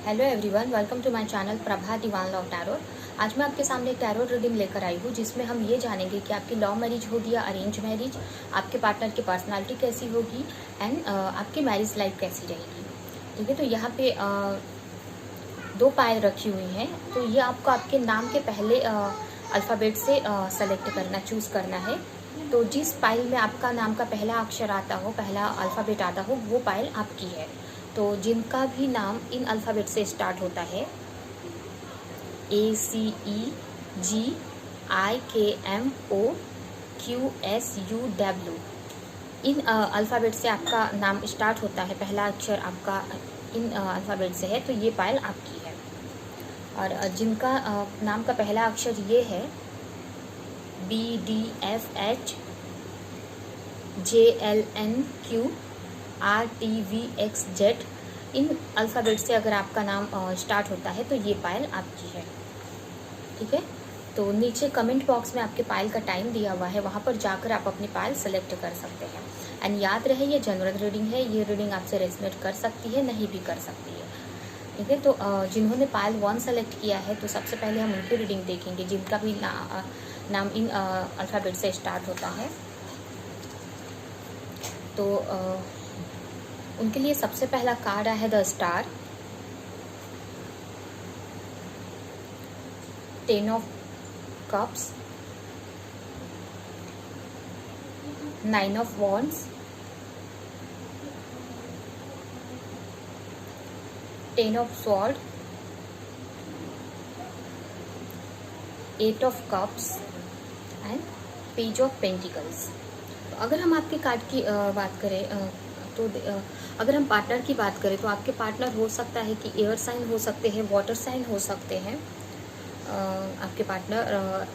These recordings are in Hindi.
Hello everyone, welcome to my channel Prabha Diwan love tarot. आज मैं आपके सामने एक टैरो रीडिंग लेकर आई हूँ जिसमें हम ये जानेंगे कि आपकी लव मैरिज होगी या अरेंज मैरिज, आपके पार्टनर की पर्सनालिटी कैसी होगी एंड आपकी मैरिज लाइफ कैसी रहेगी। ठीक है, तो यहाँ पे दो पायल रखी हुई हैं, तो ये आपको आपके नाम के पहले अल्फ़ाबेट से चूज़ करना है। तो जिस पायल में आपका नाम का पहला अक्षर आता हो, पहला अल्फ़ाबेट आता हो, वो पायल आपकी है। तो जिनका भी नाम इन अल्फ़ाबेट से स्टार्ट होता है, ACEGIKMOQSUW, इन अल्फ़ाबेट से आपका नाम स्टार्ट होता है, पहला अक्षर आपका इन अल्फ़ाबेट से है, तो ये पायल आपकी है। और जिनका नाम का पहला अक्षर ये है BDFHJLNQRTVXZ, इन अल्फ़ाबेट से अगर आपका नाम स्टार्ट होता है तो ये पायल आपकी है। ठीक है, तो नीचे कमेंट बॉक्स में आपके पायल का टाइम दिया हुआ है, वहाँ पर जाकर आप अपनी पायल सेलेक्ट कर सकते हैं। एंड याद रहे, ये जनरल रीडिंग है, ये रीडिंग आपसे रेजोनेट कर सकती है, नहीं भी कर सकती है। ठीक है, तो जिन्होंने पायल 1 सेलेक्ट किया है, तो सबसे पहले हम उनकी रीडिंग देखेंगे जिनका भी नाम इन अल्फ़ाबेट से स्टार्ट होता है। तो उनके लिए सबसे पहला कार्ड है the star, 10 of cups, 9 of wands, 10 of sword, 8 of cups and page of pentacles. तो अगर हम आपके कार्ड की बात करें तो अगर हम पार्टनर की बात करें तो आपके पार्टनर हो सकता है कि एयर साइन हो सकते हैं, वाटर साइन हो सकते हैं, आपके पार्टनर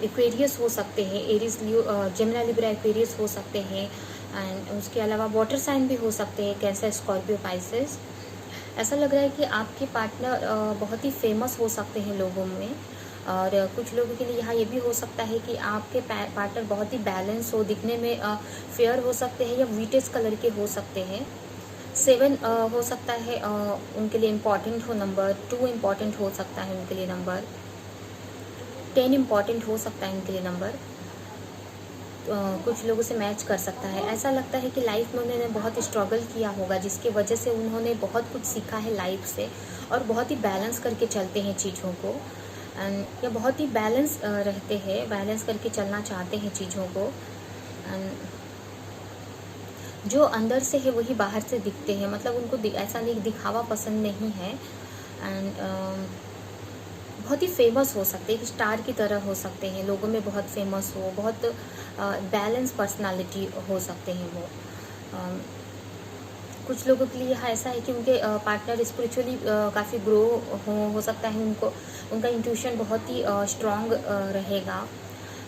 एक्वेरियस हो सकते हैं, एरीज, लियो, जेमिनी, लिब्रा, एक्वेरियस हो सकते हैं। एंड उसके अलावा वाटर साइन भी हो सकते हैं, कैंसर, स्कॉर्पियो, पाइसेस। ऐसा लग रहा है कि आपके पार्टनर बहुत ही फेमस हो सकते हैं लोगों में। और कुछ लोगों के लिए यहाँ ये भी हो सकता है कि आपके पार्टनर बहुत ही बैलेंस हो, दिखने में फेयर हो सकते हैं या वीटेज कलर के हो सकते हैं। 7 हो सकता है उनके लिए इम्पॉर्टेंट हो नंबर, 2 इम्पॉर्टेंट हो सकता है उनके लिए नंबर, 10 इम्पॉर्टेंट हो सकता है उनके लिए नंबर। कुछ लोगों से मैच कर सकता है। ऐसा लगता है कि लाइफ में उन्होंने बहुत स्ट्रगल किया होगा, जिसकी वजह से उन्होंने बहुत कुछ सीखा है लाइफ से, और बहुत ही बैलेंस करके चलते हैं चीज़ों को। एंड या बहुत ही बैलेंस रहते हैं, बैलेंस करके चलना चाहते हैं चीज़ों को। एंड जो अंदर से है वही बाहर से दिखते हैं, मतलब उनको ऐसा नहीं, दिखावा पसंद नहीं है। एंड बहुत ही फेमस हो सकते हैं, एक स्टार की तरह हो सकते हैं, लोगों में बहुत फेमस हो, बहुत बैलेंस पर्सनालिटी हो सकते हैं वो। कुछ लोगों के लिए यहाँ ऐसा है कि उनके पार्टनर स्पिरिचुअली काफ़ी ग्रो हो सकता है, उनका इंट्यूशन बहुत ही स्ट्रॉन्ग रहेगा।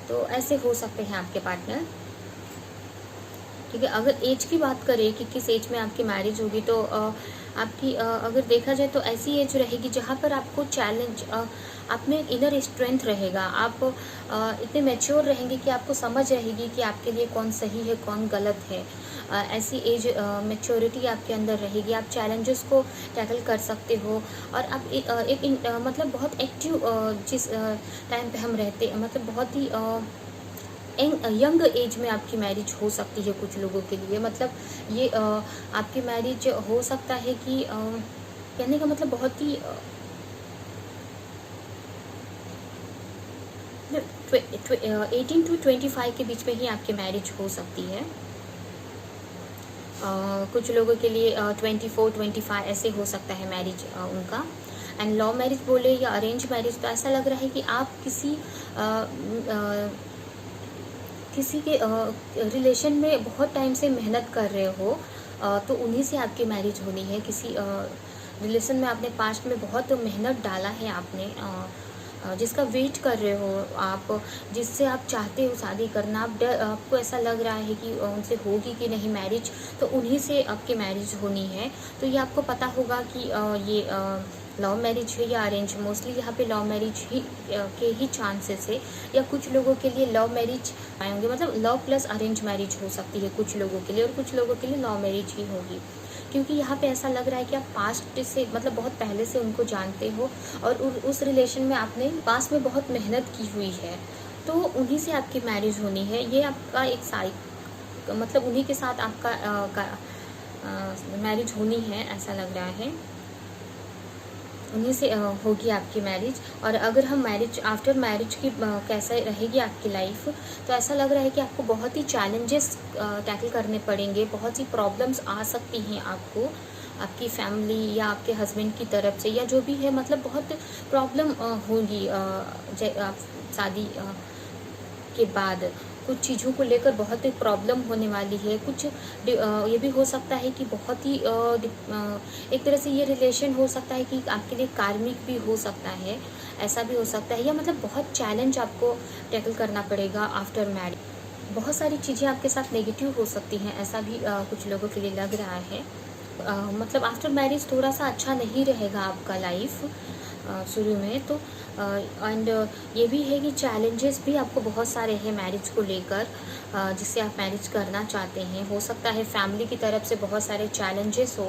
तो ऐसे हो सकते हैं आपके पार्टनर। ठीक है, अगर एज की बात करें कि किस एज में आपकी मैरिज होगी, तो आपकी अगर देखा जाए तो ऐसी एज रहेगी जहाँ पर आपको चैलेंज, आप में एक इनर स्ट्रेंथ रहेगा, आप इतने मैच्योर रहेंगे कि आपको समझ रहेगी कि आपके लिए कौन सही है कौन गलत है। ऐसी एज मैच्योरिटी आपके अंदर रहेगी, आप चैलेंजेस को टैकल कर सकते हो। और आप मतलब बहुत एक्टिव, जिस टाइम पे हम रहते, मतलब बहुत ही यंग एज में आपकी मैरिज हो सकती है कुछ लोगों के लिए। मतलब ये आपकी मैरिज हो सकता है कि कहने का मतलब बहुत ही 18 to 25 के बीच में ही आपकी मैरिज हो सकती है। कुछ लोगों के लिए 24, 25 ऐसे हो सकता है मैरिज उनका। एंड लव मैरिज बोले या अरेंज मैरिज, तो ऐसा लग रहा है कि आप किसी के रिलेशन में बहुत टाइम से मेहनत कर रहे हो, तो उन्हीं से आपकी मैरिज होनी है। किसी रिलेशन में आपने पास्ट में बहुत मेहनत डाला है, आपने जिसका वेट कर रहे हो आप, जिससे आप चाहते हो शादी करना, आपको ऐसा लग रहा है कि उनसे होगी कि नहीं मैरिज, तो उन्हीं से आपकी मैरिज होनी है। तो ये आपको पता होगा कि ये लव मैरिज है या अरेंज। मोस्टली यहाँ पे लव मैरिज के ही चांसेस है, या कुछ लोगों के लिए लव मैरिज आएंगे, मतलब लव प्लस अरेंज मैरिज हो सकती है कुछ लोगों के लिए, और कुछ लोगों के लिए लव मैरिज ही होगी। क्योंकि यहाँ पे ऐसा लग रहा है कि आप पास्ट से मतलब बहुत पहले से उनको जानते हो और उस रिलेशन में आपने पास्ट में बहुत मेहनत की हुई है, तो उन्हीं से आपकी मैरिज होनी है। ये आपका एक मतलब उन्हीं के साथ आपका मैरिज होनी है, ऐसा लग रहा है उन्हीं से होगी आपकी मैरिज। और अगर हम आफ्टर मैरिज की कैसे रहेगी आपकी लाइफ, तो ऐसा लग रहा है कि आपको बहुत ही चैलेंजेस टैकल करने पड़ेंगे, बहुत सी प्रॉब्लम्स आ सकती हैं आपको, आपकी फैमिली या आपके हस्बैंड की तरफ से या जो भी है, मतलब बहुत प्रॉब्लम होगी शादी के बाद। कुछ चीज़ों को लेकर बहुत ही प्रॉब्लम होने वाली है। कुछ ये भी हो सकता है कि बहुत ही एक तरह से ये रिलेशन हो सकता है कि आपके लिए कार्मिक भी हो सकता है, ऐसा भी हो सकता है, या मतलब बहुत चैलेंज आपको टैकल करना पड़ेगा आफ्टर मैरिज। बहुत सारी चीज़ें आपके साथ नेगेटिव हो सकती हैं, ऐसा भी कुछ लोगों के लिए लग रहा है। मतलब आफ्टर मैरिज थोड़ा सा अच्छा नहीं रहेगा आपका लाइफ शुरू में तो। एंड ये भी है कि चैलेंजेस भी आपको बहुत सारे हैं मैरिज को लेकर, जिससे आप मैरिज करना चाहते हैं। हो सकता है फैमिली की तरफ से बहुत सारे चैलेंजेस हो,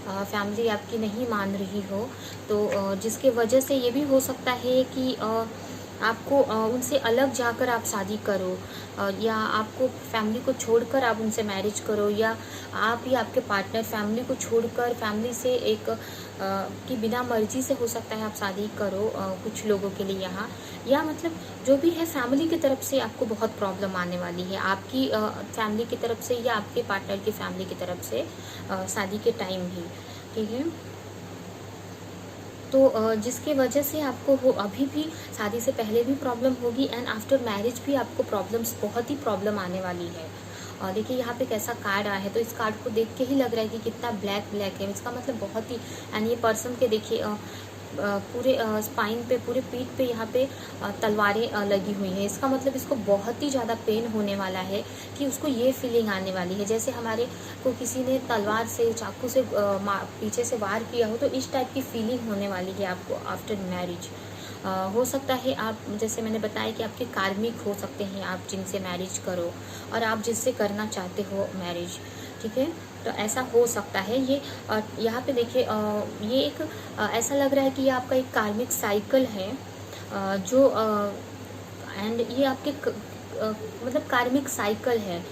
फैमिली आपकी नहीं मान रही हो, तो जिसके वजह से ये भी हो सकता है कि आपको उनसे अलग जाकर आप शादी करो, या आपको फैमिली को छोड़कर आप उनसे मैरिज करो, या आप ही आपके पार्टनर फैमिली को छोड़कर फैमिली से एक कि बिना मर्जी से हो सकता है आप शादी करो कुछ लोगों के लिए यहाँ, या मतलब जो भी है फैमिली की तरफ से आपको बहुत प्रॉब्लम आने वाली है, आपकी फैमिली की तरफ से या आपके पार्टनर की फैमिली की तरफ से शादी के टाइम ही, ठीक है। तो जिसके वजह से आपको वो अभी भी शादी से पहले भी प्रॉब्लम होगी एंड आफ्टर मैरिज भी आपको बहुत ही प्रॉब्लम आने वाली है। और देखिए यहाँ पे कैसा कार्ड आया है, तो इस कार्ड को देख के ही लग रहा है कि कितना ब्लैक है, इसका मतलब बहुत ही। एंड ये पर्सन के देखिए पूरे स्पाइन पे, पूरे पीठ पे यहाँ पे तलवारें लगी हुई हैं, इसका मतलब इसको बहुत ही ज़्यादा पेन होने वाला है कि उसको ये फीलिंग आने वाली है जैसे हमारे को किसी ने तलवार से, चाकू से पीछे से वार किया हो, तो इस टाइप की फीलिंग होने वाली है आपको आफ्टर मैरिज। हो सकता है आप, जैसे मैंने बताया कि आपके कार्मिक हो सकते हैं आप जिनसे मैरिज करो, और आप जिससे करना चाहते हो मैरिज, ठीक है। तो ऐसा हो सकता है ये। यहाँ पे देखिए ये एक ऐसा लग रहा है कि ये आपका एक कार्मिक साइकिल है, जो एंड ये आपके मतलब कार्मिक साइकिल है।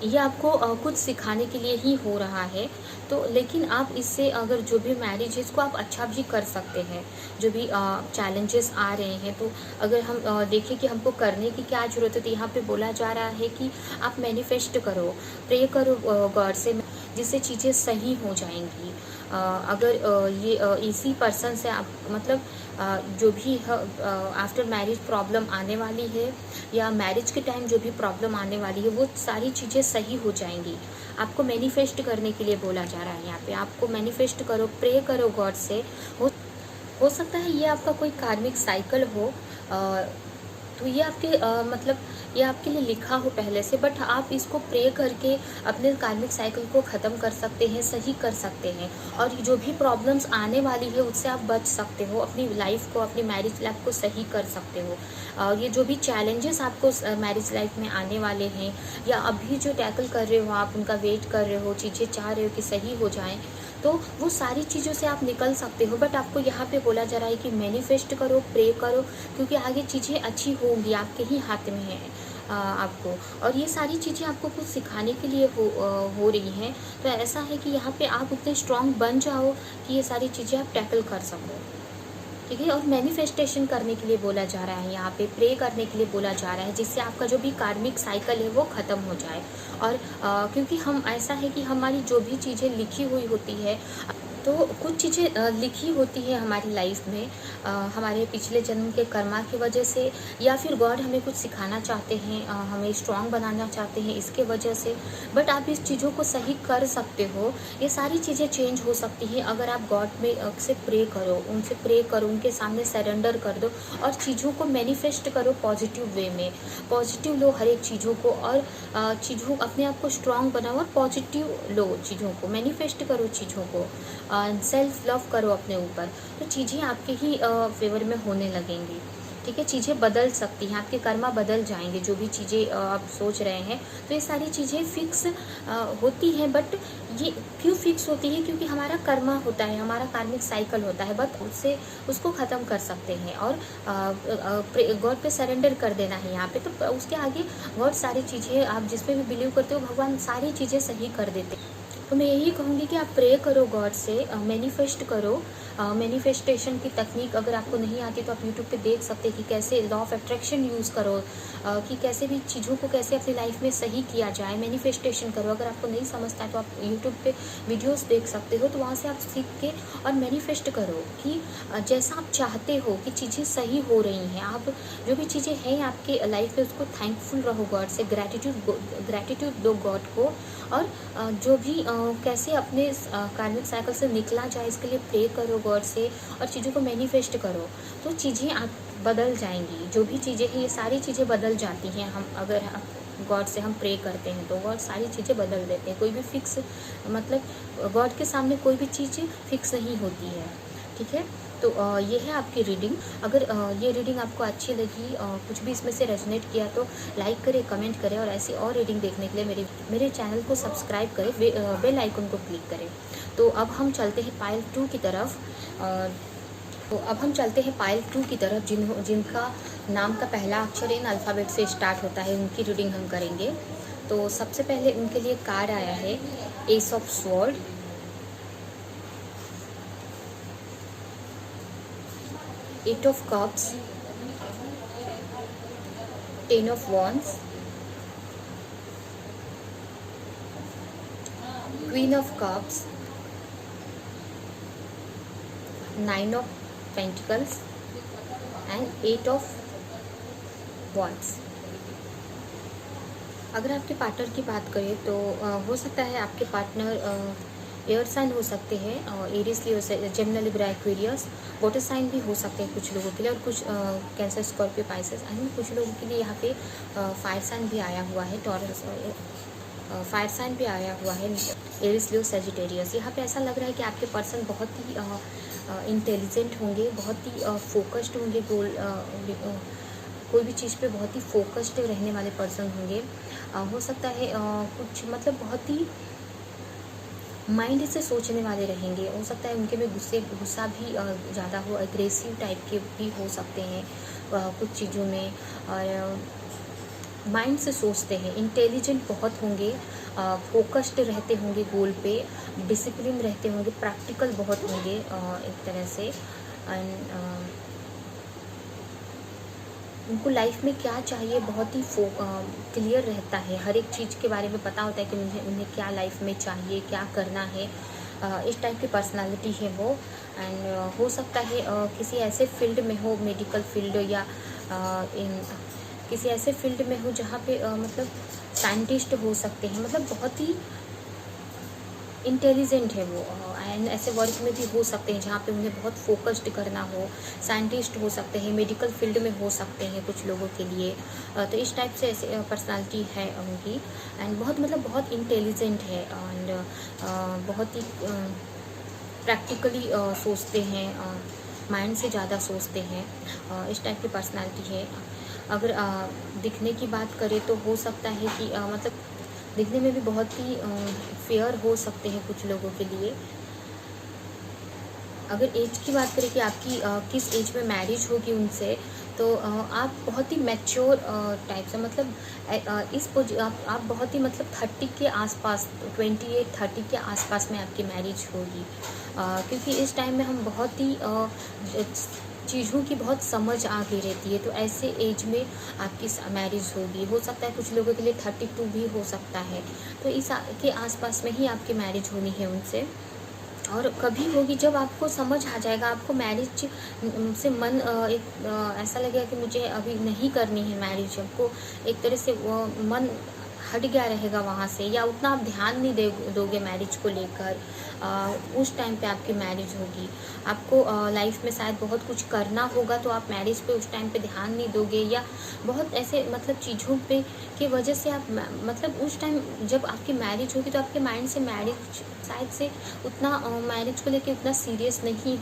ये आपको कुछ सिखाने के लिए ही हो रहा है, तो लेकिन आप इससे अगर जो भी मैरिज है इसको आप अच्छा भी कर सकते हैं। जो भी चैलेंजेस आ रहे हैं, तो अगर हम देखें कि हमको करने की क्या ज़रूरत है, तो यहाँ पे बोला जा रहा है कि आप मैनिफेस्ट करो, प्रे करो गॉड से, जिससे चीज़ें सही हो जाएंगी। अगर ये इसी पर्सन से आप मतलब जो भी आफ्टर मैरिज प्रॉब्लम आने वाली है, या मैरिज के टाइम जो भी प्रॉब्लम आने वाली है, वो सारी चीज़ें सही हो जाएंगी। आपको मैनिफेस्ट करने के लिए बोला जा रहा है यहाँ पे, आपको मैनिफेस्ट करो, प्रे करो गॉड से। हो सकता है ये आपका कोई कार्मिक साइकिल हो, तो ये आपके मतलब ये आपके लिए लिखा हो पहले से, बट आप इसको प्रे करके अपने कार्मिक साइकिल को ख़त्म कर सकते हैं, सही कर सकते हैं, और जो भी प्रॉब्लम्स आने वाली है उससे आप बच सकते हो, अपनी लाइफ को, अपनी मैरिज लाइफ को सही कर सकते हो। ये जो भी चैलेंजेस आपको मैरिज लाइफ में आने वाले हैं, या अभी जो टैकल कर रहे हो आप, उनका वेट कर रहे हो, चीज़ें चाह रहे हो कि सही हो जाएं, तो वो सारी चीज़ों से आप निकल सकते हो। बट आपको यहाँ पे बोला जा रहा है कि मैनिफेस्ट करो, प्रे करो, क्योंकि आगे चीज़ें अच्छी होंगी, आपके ही हाथ में है आपको। और ये सारी चीज़ें आपको कुछ सिखाने के लिए हो रही हैं। तो ऐसा है कि यहाँ पे आप उतने स्ट्रांग बन जाओ कि ये सारी चीज़ें आप टैकल कर सको, ठीक है। और मैनिफेस्टेशन करने के लिए बोला जा रहा है, यहाँ पे प्रे करने के लिए बोला जा रहा है, जिससे आपका जो भी कार्मिक साइकिल है वो ख़त्म हो जाए। और क्योंकि हम ऐसा है कि हमारी जो भी चीज़ें लिखी हुई होती है, तो कुछ चीज़ें लिखी होती है हमारी लाइफ में, हमारे पिछले जन्म के कर्मा की वजह से, या फिर गॉड हमें कुछ सिखाना चाहते हैं, हमें स्ट्रांग बनाना चाहते हैं इसके वजह से। बट आप इस चीज़ों को सही कर सकते हो, ये सारी चीज़ें चेंज हो सकती हैं अगर आप गॉड में से प्रे करो, उनसे प्रे करो, उनके सामने सरेंडर कर दो, और चीज़ों को मैनिफेस्ट करो पॉजिटिव वे में, पॉजिटिव लो हर एक चीज़ों को, और चीज़ों अपने आप को स्ट्रांग बनाओ और पॉजिटिव लो, चीज़ों को मैनिफेस्ट करो, चीज़ों को सेल्फ लव करो अपने ऊपर, तो चीज़ें आपके ही फेवर में होने लगेंगी, ठीक है। चीज़ें बदल सकती हैं, आपके कर्मा बदल जाएंगे, जो भी चीज़ें आप सोच रहे हैं, तो ये सारी चीज़ें फिक्स होती हैं, बट ये क्यों फिक्स होती है? क्योंकि हमारा कर्मा होता है, हमारा कार्मिक साइकिल होता है, बट उससे उसको ख़त्म कर सकते हैं और गॉड पे सरेंडर कर देना है यहाँ पे। तो उसके आगे गॉड सारी चीज़ें, आप जिस पे भी बिलीव करते हो, भगवान सारी चीज़ें सही कर देते हैं। तो मैं यही कहूँगी कि आप प्रे करो गॉड से, मैनिफेस्ट करो। मैनिफेस्टेशन की तकनीक अगर आपको नहीं आती तो आप यूट्यूब पे देख सकते हैं कि कैसे लॉ ऑफ अट्रैक्शन यूज़ करो, कि कैसे भी चीज़ों को कैसे अपनी लाइफ में सही किया जाए, मैनिफेस्टेशन करो। अगर आपको नहीं समझता है तो आप यूट्यूब पे वीडियोस देख सकते हो, तो वहाँ से आप सीख के और मैनिफेस्ट करो कि जैसा आप चाहते हो कि चीज़ें सही हो रही हैं। आप जो भी चीज़ें हैं आपके लाइफ में उसको थैंकफुल रहो गॉड से, ग्रैटिट्यूड दो गॉड को। और जो भी कैसे अपने कार्मिक साइकिल से निकला जाए इसके लिए प्रे करो गॉड से और चीज़ों को मैनिफेस्ट करो, तो चीज़ें आप बदल जाएंगी। जो भी चीज़ें हैं ये सारी चीज़ें बदल जाती हैं। हम अगर गॉड से हम प्रे करते हैं तो गॉड सारी चीज़ें बदल देते हैं। कोई भी फिक्स, मतलब गॉड के सामने कोई भी चीज़ फिक्स नहीं होती है, ठीक है। तो ये है आपकी रीडिंग। अगर ये रीडिंग आपको अच्छी लगी, कुछ भी इसमें से रेजोनेट किया तो लाइक करें, कमेंट करें, और ऐसी और रीडिंग देखने के लिए मेरे चैनल को सब्सक्राइब करें, बेल आइकन को क्लिक करें। तो अब हम चलते हैं पाइल 2 की तरफ। पाइल 2 की तरफ, जिनका नाम का पहला अक्षर इन अल्फ़ाबेट से स्टार्ट होता है, उनकी रीडिंग हम करेंगे। तो सबसे पहले उनके लिए कार्ड आया है ace of swords, eight of cups, 10 of wands, queen of cups, 9 of pentacles and 8 of wands। अगर आपके पार्टनर की बात करें तो हो सकता है आपके पार्टनर एयर साइन हो सकते हैं, Aries, Leo, Gemini, Libra, Aquarius. Water sign भी हो सकते हैं कुछ लोगों के लिए, और कुछ कैंसर, स्कॉर्पियो, पाइसेस। एंड कुछ लोगों के लिए यहाँ पे फायर साइन भी आया हुआ है, टॉरस, फायर साइन भी आया हुआ है, एरिस, लियो, सेजिटेरियस। यहाँ पे ऐसा लग रहा है कि आपके पर्सन बहुत ही इंटेलिजेंट होंगे, बहुत ही फोकस्ड होंगे, कोई भी चीज़ पे बहुत ही फोकस्ड रहने वाले पर्सन होंगे। हो सकता है कुछ, मतलब बहुत ही माइंड से सोचने वाले रहेंगे। हो सकता है उनके में गुस्सा भी ज़्यादा हो, एग्रेसिव टाइप के भी हो सकते हैं कुछ चीज़ों में, और माइंड से सोचते हैं, इंटेलिजेंट बहुत होंगे, फोकस्ड रहते होंगे गोल पे, डिसिप्लिन रहते होंगे, प्रैक्टिकल बहुत होंगे एक तरह से। एंड उनको लाइफ में क्या चाहिए बहुत ही क्लियर रहता है, हर एक चीज़ के बारे में पता होता है कि उन्हें क्या लाइफ में चाहिए, क्या करना है। इस टाइप की पर्सनालिटी है वो। एंड हो सकता है किसी ऐसे फील्ड में हो, मेडिकल फील्ड, या किसी ऐसे फील्ड में हो जहाँ पे मतलब साइंटिस्ट हो सकते हैं, मतलब बहुत ही इंटेलिजेंट है वो। एंड ऐसे वर्क में भी हो सकते हैं जहाँ पे उन्हें बहुत फोकस्ड करना हो, साइंटिस्ट हो सकते हैं, मेडिकल फील्ड में हो सकते हैं कुछ लोगों के लिए। तो इस टाइप से ऐसे पर्सनालिटी है उनकी। एंड बहुत, मतलब बहुत इंटेलिजेंट है, एंड बहुत ही प्रैक्टिकली सोचते हैं, माइंड से ज़्यादा सोचते हैं, इस टाइप की पर्सनालिटी है। अगर दिखने की बात करें तो हो सकता है कि मतलब दिखने में भी बहुत ही फेयर हो सकते हैं कुछ लोगों के लिए। अगर एज की बात करें कि आपकी किस एज में मैरिज होगी उनसे, तो आप बहुत ही मैच्योर टाइप से, मतलब आप बहुत ही, मतलब 30 के आसपास, 28-30 के आसपास में आपकी मैरिज होगी, क्योंकि इस टाइम में हम बहुत ही चीज़ों की बहुत समझ आ गई रहती है। तो ऐसे एज में आपकी मैरिज होगी। हो सकता है कुछ लोगों के लिए 32 भी हो सकता है। तो इस के आसपास में ही आपकी मैरिज होनी है उनसे। और कभी होगी जब आपको समझ आ जाएगा, आपको मैरिज से मन ऐसा लगेगा कि मुझे अभी नहीं करनी है मैरिज, आपको एक तरह से मन हट गया रहेगा वहाँ से, या उतना आप ध्यान नहीं दोगे मैरिज को लेकर, उस टाइम पे आपकी मैरिज होगी। आपको लाइफ में शायद बहुत कुछ करना होगा, तो आप मैरिज पे उस टाइम पे ध्यान नहीं दोगे, या बहुत ऐसे मतलब चीज़ों पे की वजह से आप मतलब उस टाइम जब आपकी मैरिज होगी तो आपके माइंड से मैरिज शायद से उतना मैरिज को लेके उतना सीरियस नहीं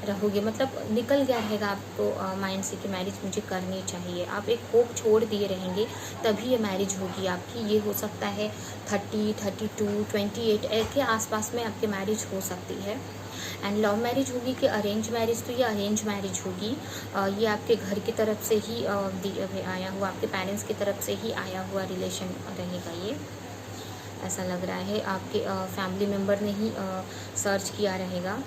रहोगे, मतलब निकल गया रहेगा आपको माइंड से कि मैरिज मुझे करनी चाहिए। आप एक होप छोड़ दिए रहेंगे, तभी ये मैरिज होगी आपकी। ये हो सकता है 30, 32, 28 के आसपास में आपकी मैरिज हो सकती है। एंड लव मैरिज होगी कि अरेंज मैरिज, तो ये अरेंज मैरिज होगी। ये आपके घर की तरफ से ही आया हुआ, आपके पेरेंट्स की तरफ से ही आया हुआ रिलेशन रहेगा। ये ऐसा लग रहा है आपके फैमिली मेम्बर ने ही सर्च किया रहेगा।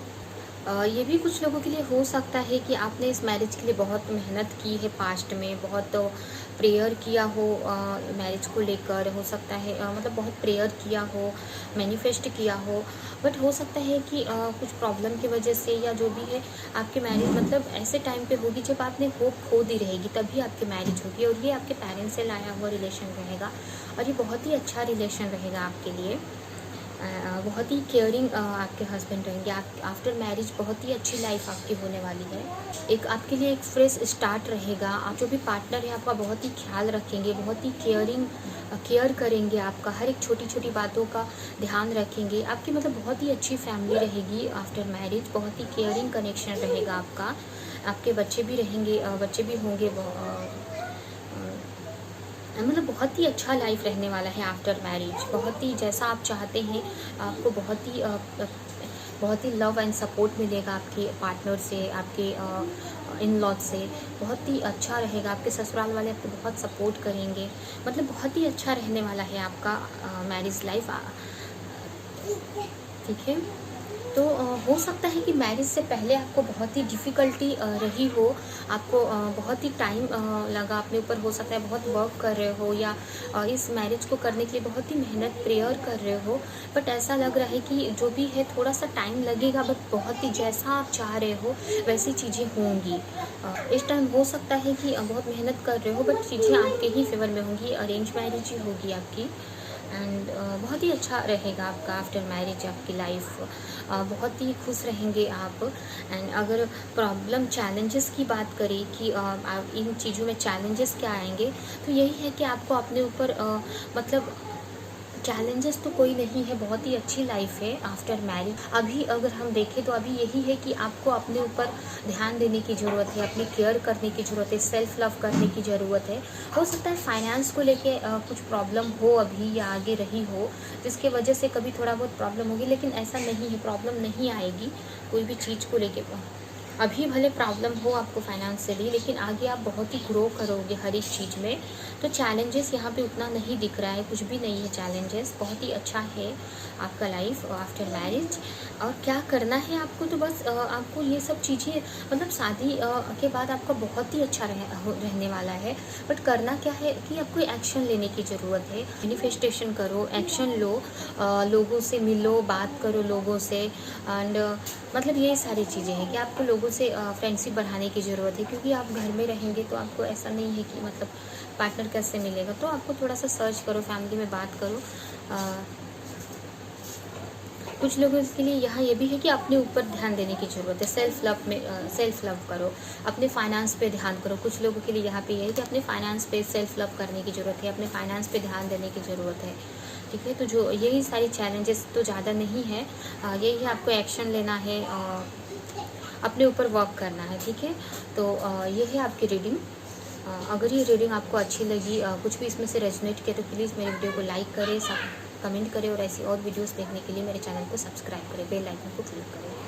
ये भी कुछ लोगों के लिए हो सकता है कि आपने इस मैरिज के लिए बहुत मेहनत की है पास्ट में, बहुत प्रेयर किया हो मैरिज को लेकर, हो सकता है मतलब बहुत प्रेयर किया हो, मैनिफेस्ट किया हो। बट हो सकता है कि कुछ प्रॉब्लम की वजह से या जो भी है, आपकी मैरिज मतलब ऐसे टाइम पे होगी जब आपने होप खो दी रहेगी, तभी आपकी मैरिज होगी। और ये आपके पेरेंट्स से लाया हुआ रिलेशन रहेगा, और ये बहुत ही अच्छा रिलेशन रहेगा आपके लिए। बहुत ही केयरिंग आपके हस्बैंड रहेंगे। आप आफ्टर मैरिज बहुत ही अच्छी लाइफ आपकी होने वाली है। एक आपके लिए एक फ्रेश स्टार्ट रहेगा। आप जो भी पार्टनर है आपका बहुत ही ख्याल रखेंगे, बहुत ही केयर करेंगे, आपका हर एक छोटी छोटी बातों का ध्यान रखेंगे। आपकी मतलब बहुत ही अच्छी फैमिली रहेगी आफ्टर मैरिज, बहुत ही केयरिंग कनेक्शन रहेगा आपका। आपके बच्चे भी रहेंगे, बच्चे भी होंगे, मतलब बहुत ही अच्छा लाइफ रहने वाला है आफ्टर मैरिज। बहुत ही जैसा आप चाहते हैं, आपको बहुत ही लव एंड सपोर्ट मिलेगा आपके पार्टनर से, आपके इन लॉज से। बहुत ही अच्छा रहेगा, आपके ससुराल वाले आपको बहुत सपोर्ट करेंगे। मतलब बहुत ही अच्छा रहने वाला है आपका मैरिज लाइफ। ठीक है, तो हो सकता है कि मैरिज से पहले आपको बहुत ही डिफ़िकल्टी रही हो, आपको बहुत ही टाइम लगा अपने ऊपर, हो सकता है बहुत वर्क कर रहे हो, या इस मैरिज को करने के लिए बहुत ही मेहनत प्रेयर कर रहे हो। बट ऐसा लग रहा है कि जो भी है थोड़ा सा टाइम लगेगा, बट बहुत ही जैसा आप चाह रहे हो वैसी चीज़ें होंगी। इस टाइम हो सकता है कि बहुत मेहनत कर रहे हो, बट चीज़ें आपके ही फेवर में होंगी, अरेंज मैरिज ही होगी आपकी। एंड बहुत ही अच्छा रहेगा आपका आफ्टर मैरिज, आपकी लाइफ बहुत ही खुश रहेंगे आप। एंड अगर प्रॉब्लम चैलेंजेस की बात करें कि इन चीज़ों में चैलेंजेस क्या आएंगे, तो यही है कि आपको अपने ऊपर मतलब चैलेंजेस तो कोई नहीं है, बहुत ही अच्छी लाइफ है आफ्टर मैरिज। अभी अगर हम देखें तो अभी यही है कि आपको अपने ऊपर ध्यान देने की ज़रूरत है, अपनी केयर करने की ज़रूरत है, सेल्फ लव करने की ज़रूरत है। हो सकता है फाइनेंस को लेके कुछ प्रॉब्लम हो अभी या आगे रही हो, जिसके वजह से कभी थोड़ा बहुत प्रॉब्लम होगी, लेकिन ऐसा नहीं है, प्रॉब्लम नहीं आएगी कोई भी चीज़ को लेके। अभी भले प्रॉब्लम हो आपको फाइनेंशियली, लेकिन आगे आप बहुत ही ग्रो करोगे हर एक चीज़ में। तो चैलेंजेस यहाँ पे उतना नहीं दिख रहा है, कुछ भी नहीं है चैलेंजेस, बहुत ही अच्छा है आपका लाइफ आफ्टर मैरिज। और क्या करना है आपको, तो बस आपको ये सब चीज़ें मतलब शादी के बाद आपका बहुत ही अच्छा रहने वाला है। बट करना क्या है कि आपको एक्शन लेने की ज़रूरत है, मैनिफेस्टेशन करो, एक्शन लो, लोगों से मिलो, बात करो लोगों से। एंड मतलब ये सारी चीज़ें हैं कि आपको लोगों से फ्रेंडशिप बढ़ाने की ज़रूरत है, क्योंकि आप घर में रहेंगे तो आपको ऐसा नहीं है कि मतलब पार्टनर कैसे मिलेगा। तो आपको थोड़ा सा सर्च करो, फैमिली में बात करो। कुछ लोगों के लिए यहाँ ये भी है कि अपने ऊपर ध्यान देने की ज़रूरत है, सेल्फ लव में सेल्फ लव करो, अपने फाइनेंस पे ध्यान करो। कुछ लोगों के लिए यहाँ पे ये है कि अपने फाइनेंस पे सेल्फ लव करने की ज़रूरत है, अपने फाइनेंस पे ध्यान देने की ज़रूरत है। ठीक है, तो जो यही सारी चैलेंजेस तो ज़्यादा नहीं है, यही है आपको एक्शन लेना है, अपने ऊपर वर्क करना है। ठीक है, तो ये है आपकी रीडिंग। अगर ये रीडिंग आपको अच्छी लगी, कुछ भी इसमें से रेजोनेट किया, तो प्लीज़ मेरे वीडियो को लाइक करें, कमेंट करें, और ऐसी और वीडियोस देखने के लिए मेरे चैनल को सब्सक्राइब करें, बेल आइकन को क्लिक करें।